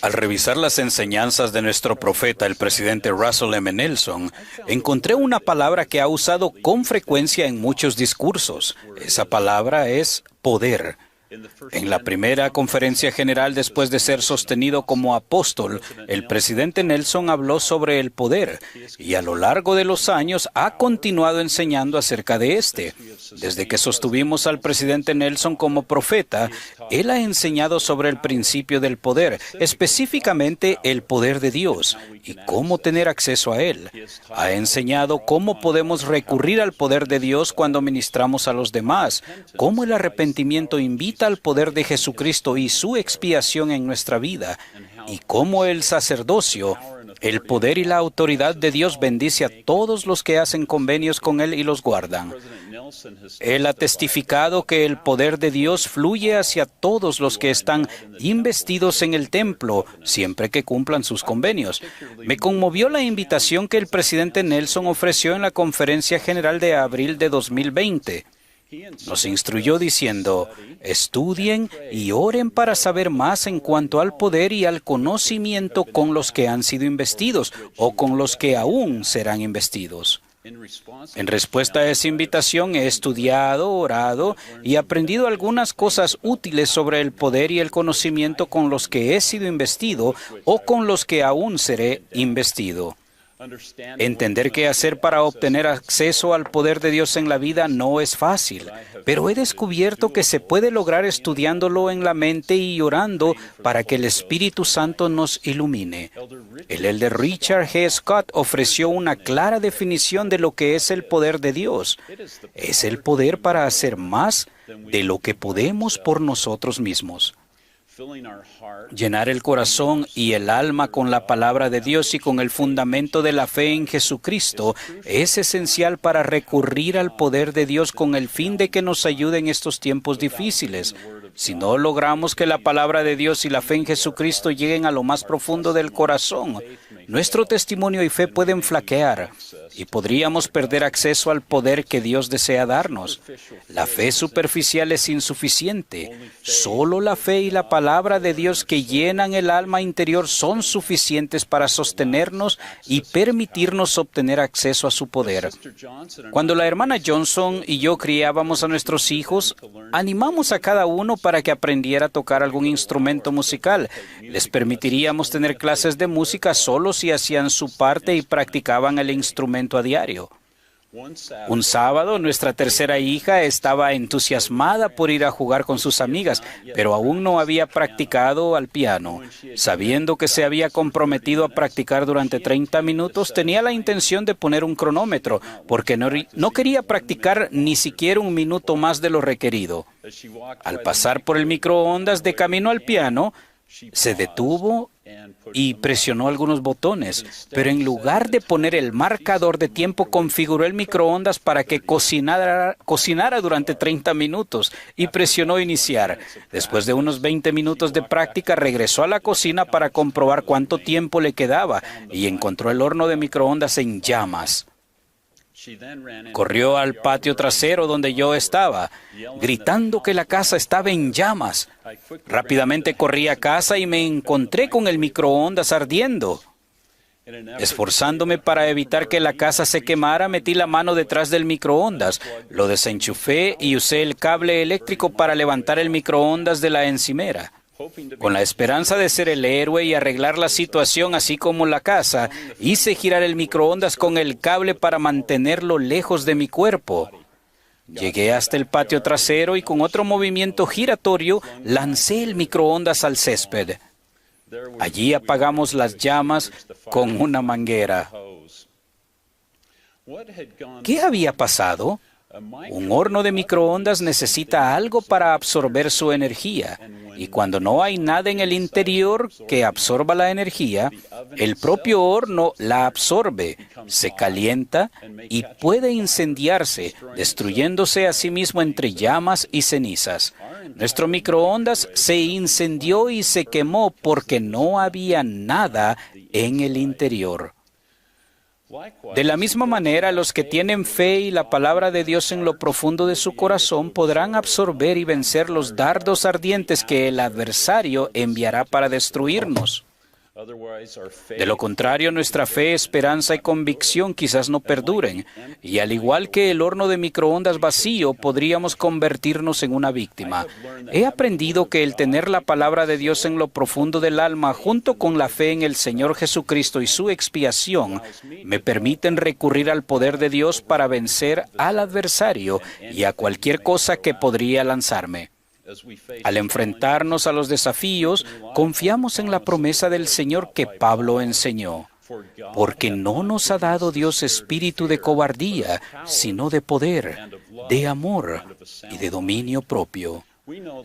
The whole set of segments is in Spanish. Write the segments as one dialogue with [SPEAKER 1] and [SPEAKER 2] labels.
[SPEAKER 1] Al revisar las enseñanzas de nuestro profeta, el presidente Russell M. Nelson, encontré una palabra que ha usado con frecuencia en muchos discursos. Esa palabra es poder. En la primera conferencia general después de ser sostenido como apóstol, el presidente Nelson habló sobre el poder y a lo largo de los años ha continuado enseñando acerca de este. Desde que sostuvimos al presidente Nelson como profeta, él ha enseñado sobre el principio del poder, específicamente el poder de Dios y cómo tener acceso a él. Ha enseñado cómo podemos recurrir al poder de Dios cuando ministramos a los demás, cómo el arrepentimiento invita al poder de Jesucristo y su expiación en nuestra vida, y cómo el sacerdocio, el poder y la autoridad de Dios bendice a todos los que hacen convenios con Él y los guardan. Él ha testificado que el poder de Dios fluye hacia todos los que están investidos en el templo, siempre que cumplan sus convenios. Me conmovió la invitación que el presidente Nelson ofreció en la Conferencia General de abril de 2020. Nos instruyó diciendo, estudien y oren para saber más en cuanto al poder y al conocimiento con los que han sido investidos o con los que aún serán investidos. En respuesta a esa invitación he estudiado, orado y aprendido algunas cosas útiles sobre el poder y el conocimiento con los que he sido investido o con los que aún seré investido. Entender qué hacer para obtener acceso al poder de Dios en la vida no es fácil, pero he descubierto que se puede lograr estudiándolo en la mente y orando para que el Espíritu Santo nos ilumine. El elder Richard G. Scott ofreció una clara definición de lo que es el poder de Dios. Es el poder para hacer más de lo que podemos por nosotros mismos. Llenar el corazón y el alma con la palabra de Dios y con el fundamento de la fe en Jesucristo es esencial para recurrir al poder de Dios con el fin de que nos ayude en estos tiempos difíciles. Si no logramos que la palabra de Dios y la fe en Jesucristo lleguen a lo más profundo del corazón, nuestro testimonio y fe pueden flaquear y podríamos perder acceso al poder que Dios desea darnos. La fe superficial es insuficiente. Solo la fe y la palabra de Dios que llenan el alma interior son suficientes para sostenernos y permitirnos obtener acceso a su poder. Cuando la hermana Johnson y yo criábamos a nuestros hijos, animamos a cada uno para que aprendiera a tocar algún instrumento musical. Les permitiríamos tener clases de música solo si hacían su parte y practicaban el instrumento a diario. Un sábado, nuestra tercera hija estaba entusiasmada por ir a jugar con sus amigas, pero aún no había practicado al piano. Sabiendo que se había comprometido a practicar durante 30 minutos, tenía la intención de poner un cronómetro, porque no quería practicar ni siquiera un minuto más de lo requerido. Al pasar por el microondas de camino al piano, se detuvo y presionó algunos botones, pero en lugar de poner el marcador de tiempo, configuró el microondas para que cocinara durante 30 minutos y presionó iniciar. Después de unos 20 minutos de práctica, regresó a la cocina para comprobar cuánto tiempo le quedaba y encontró el horno de microondas en llamas. Corrió al patio trasero donde yo estaba, gritando que la casa estaba en llamas. Rápidamente corrí a casa y me encontré con el microondas ardiendo. Esforzándome para evitar que la casa se quemara, metí la mano detrás del microondas, lo desenchufé y usé el cable eléctrico para levantar el microondas de la encimera. Con la esperanza de ser el héroe y arreglar la situación así como la casa, hice girar el microondas con el cable para mantenerlo lejos de mi cuerpo. Llegué hasta el patio trasero y con otro movimiento giratorio lancé el microondas al césped. Allí apagamos las llamas con una manguera. ¿Qué había pasado? Un horno de microondas necesita algo para absorber su energía, y cuando no hay nada en el interior que absorba la energía, el propio horno la absorbe, se calienta y puede incendiarse, destruyéndose a sí mismo entre llamas y cenizas. Nuestro microondas se incendió y se quemó porque no había nada en el interior. De la misma manera, los que tienen fe y la palabra de Dios en lo profundo de su corazón podrán absorber y vencer los dardos ardientes que el adversario enviará para destruirnos. De lo contrario, nuestra fe, esperanza y convicción quizás no perduren, y al igual que el horno de microondas vacío, podríamos convertirnos en una víctima. He aprendido que el tener la palabra de Dios en lo profundo del alma, junto con la fe en el Señor Jesucristo y su expiación, me permiten recurrir al poder de Dios para vencer al adversario y a cualquier cosa que podría lanzarme. Al enfrentarnos a los desafíos, confiamos en la promesa del Señor que Pablo enseñó. Porque no nos ha dado Dios espíritu de cobardía, sino de poder, de amor y de dominio propio.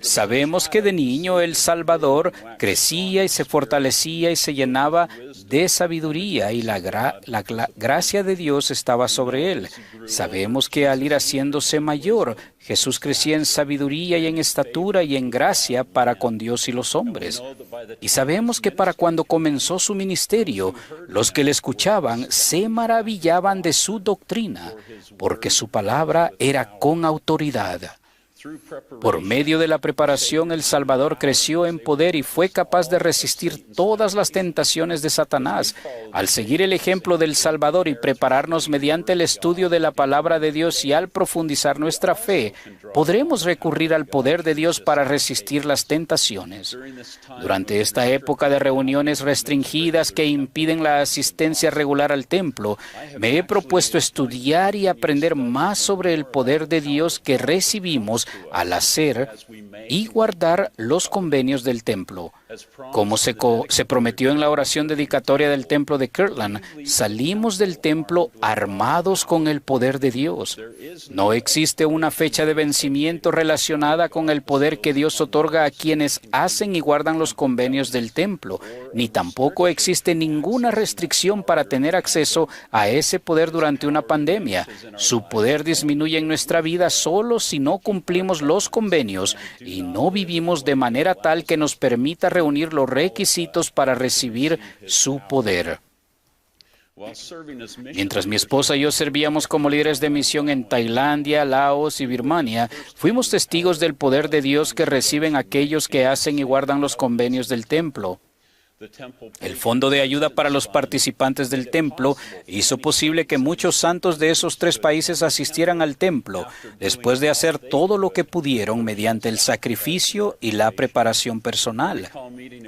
[SPEAKER 1] Sabemos que de niño el Salvador crecía y se fortalecía y se llenaba de sabiduría y la gracia de Dios estaba sobre él. Sabemos que al ir haciéndose mayor, Jesús crecía en sabiduría y en estatura y en gracia para con Dios y los hombres. Y sabemos que para cuando comenzó su ministerio, los que le escuchaban se maravillaban de su doctrina, porque su palabra era con autoridad. Por medio de la preparación, el Salvador creció en poder y fue capaz de resistir todas las tentaciones de Satanás. Al seguir el ejemplo del Salvador y prepararnos mediante el estudio de la palabra de Dios y al profundizar nuestra fe, podremos recurrir al poder de Dios para resistir las tentaciones. Durante esta época de reuniones restringidas que impiden la asistencia regular al templo, me he propuesto estudiar y aprender más sobre el poder de Dios que recibimos al hacer y guardar los convenios del templo. Como se prometió en la oración dedicatoria del templo de Kirtland, salimos del templo armados con el poder de Dios. No existe una fecha de vencimiento relacionada con el poder que Dios otorga a quienes hacen y guardan los convenios del templo, ni tampoco existe ninguna restricción para tener acceso a ese poder durante una pandemia. Su poder disminuye en nuestra vida solo si no cumplimos los convenios y no vivimos de manera tal que nos permita reunir los requisitos para recibir su poder. Mientras mi esposa y yo servíamos como líderes de misión en Tailandia, Laos y Birmania, fuimos testigos del poder de Dios que reciben aquellos que hacen y guardan los convenios del templo. El Fondo de Ayuda para los Participantes del Templo hizo posible que muchos santos de esos 3 países asistieran al templo, después de hacer todo lo que pudieron mediante el sacrificio y la preparación personal.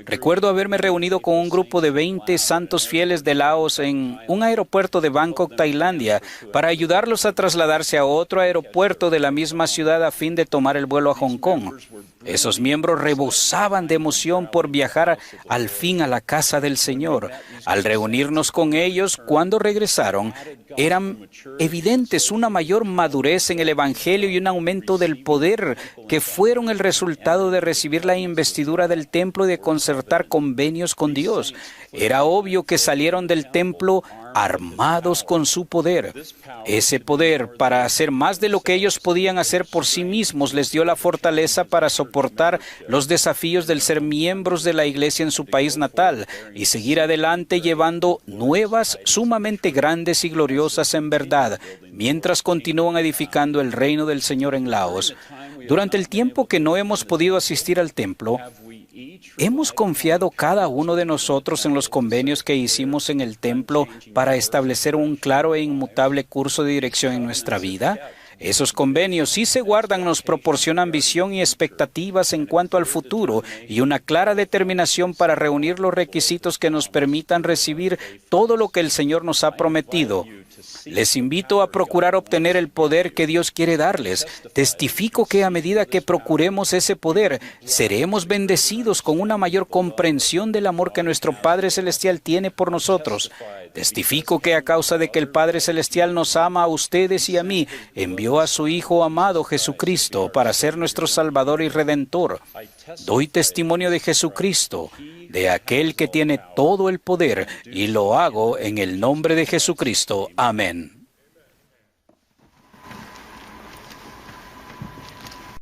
[SPEAKER 1] Recuerdo haberme reunido con un grupo de 20 santos fieles de Laos en un aeropuerto de Bangkok, Tailandia, para ayudarlos a trasladarse a otro aeropuerto de la misma ciudad a fin de tomar el vuelo a Hong Kong. Esos miembros rebosaban de emoción por viajar al fin a la casa del Señor. Al reunirnos con ellos, cuando regresaron, eran evidentes una mayor madurez en el Evangelio y un aumento del poder que fueron el resultado de recibir la investidura del templo y de concertar convenios con Dios. Era obvio que salieron del templo armados con su poder. Ese poder, para hacer más de lo que ellos podían hacer por sí mismos, les dio la fortaleza para soportar los desafíos del ser miembros de la iglesia en su país natal y seguir adelante llevando nuevas sumamente grandes y gloriosas en verdad, mientras continúan edificando el reino del Señor en Laos. Durante el tiempo que no hemos podido asistir al templo, ¿hemos confiado cada uno de nosotros en los convenios que hicimos en el templo para establecer un claro e inmutable curso de dirección en nuestra vida? Esos convenios, si se guardan, nos proporcionan visión y expectativas en cuanto al futuro y una clara determinación para reunir los requisitos que nos permitan recibir todo lo que el Señor nos ha prometido. Les invito a procurar obtener el poder que Dios quiere darles. Testifico que a medida que procuremos ese poder, seremos bendecidos con una mayor comprensión del amor que nuestro Padre Celestial tiene por nosotros. Testifico que a causa de que el Padre Celestial nos ama a ustedes y a mí, envió a su Hijo amado Jesucristo para ser nuestro Salvador y Redentor. Doy testimonio de Jesucristo, de aquel que tiene todo el poder, y lo hago en el nombre de Jesucristo. Amén.